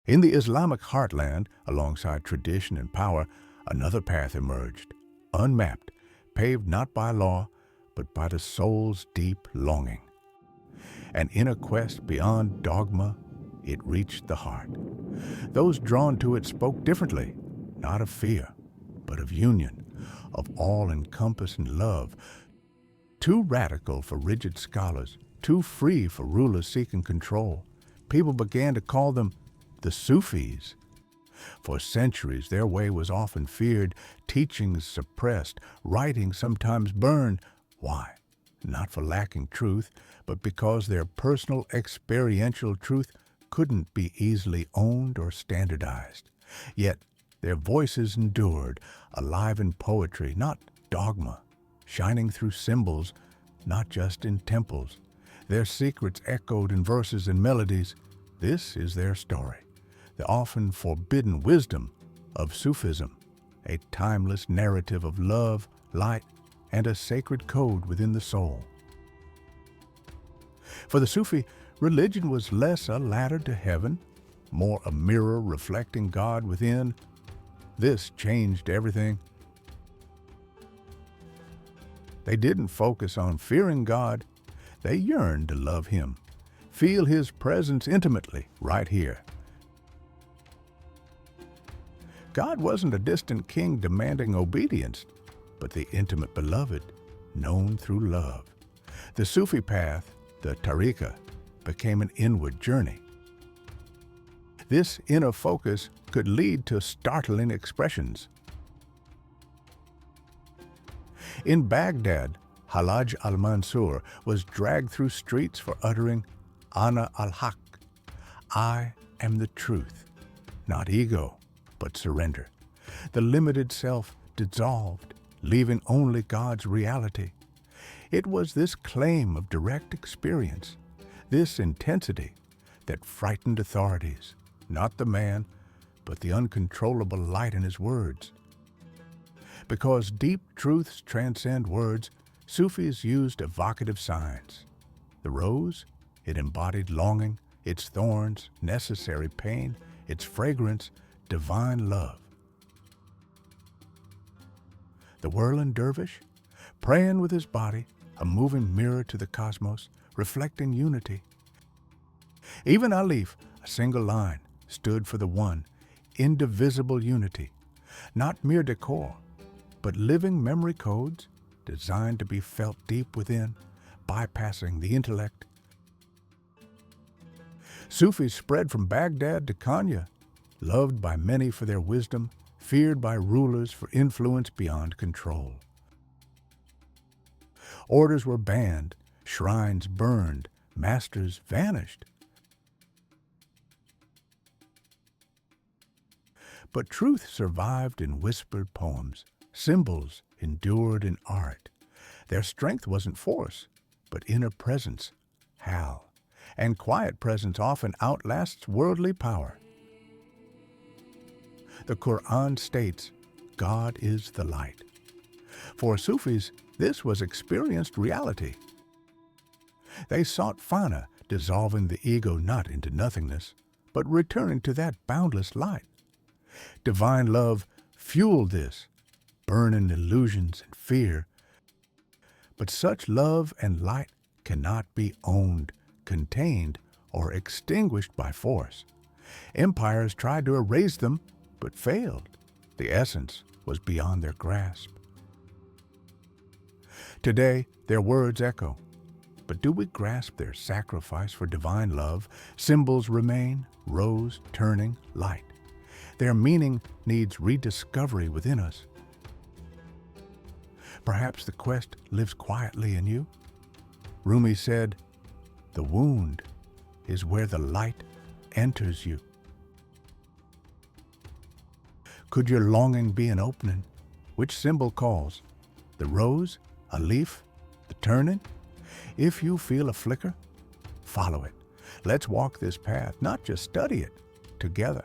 In the Islamic heartland, alongside tradition and power, another path emerged, unmapped, paved not by law, but by the soul's deep longing. And in a quest beyond dogma, it reached the heart. Those drawn to it spoke differently, not of fear, but of union, of all-encompassing love. Too radical for rigid scholars, too free for rulers seeking control, people began to call them the Sufis. For centuries, their way was often feared, teachings suppressed, writings sometimes burned. Why? Not for lacking truth, but because their personal experiential truth couldn't be easily owned or standardized. Yet their voices endured, alive in poetry, not dogma, shining through symbols, not just in temples. Their secrets echoed in verses and melodies. This is their story, the often forbidden wisdom of Sufism, a timeless narrative of love, light, and a sacred code within the soul. For the Sufi, religion was less a ladder to heaven, more a mirror reflecting God within. This changed everything. They didn't focus on fearing God. They yearned to love Him, feel His presence intimately right here. God wasn't a distant king demanding obedience, but the intimate beloved, known through love. The Sufi path, the tariqah, became an inward journey. This inner focus could lead to startling expressions. In Baghdad, Hallaj al-Mansur was dragged through streets for uttering Ana al-Haqq, I am the truth, not ego, but surrender. The limited self dissolved, leaving only God's reality. It was this claim of direct experience, this intensity, that frightened authorities, not the man, but the uncontrollable light in his words. Because deep truths transcend words, Sufis used evocative signs. The rose, it embodied longing, its thorns, necessary pain, its fragrance, divine love. The whirling dervish, praying with his body, a moving mirror to the cosmos, reflecting unity. Even Alif, a single line, stood for the one, indivisible unity, not mere decor, but living memory codes designed to be felt deep within, bypassing the intellect. Sufis spread from Baghdad to Konya, loved by many for their wisdom, feared by rulers for influence beyond control. Orders were banned, shrines burned, masters vanished. But truth survived in whispered poems, symbols endured in art. Their strength wasn't force, but inner presence, hal, and quiet presence often outlasts worldly power. The Quran states, God is the light. For Sufis, this was experienced reality. They sought fana, dissolving the ego not into nothingness, but returning to that boundless light. Divine love fueled this, burning illusions and fear. But such love and light cannot be owned, contained, or extinguished by force. Empires tried to erase them, but failed. The essence was beyond their grasp. Today, their words echo. But do we grasp their sacrifice for divine love? Symbols remain, rose turning light. Their meaning needs rediscovery within us. Perhaps the quest lives quietly in you. Rumi said, the wound is where the light enters you. Could your longing be an opening? Which symbol calls? The rose, a leaf, the turning? If you feel a flicker, follow it. Let's walk this path, not just study it, together.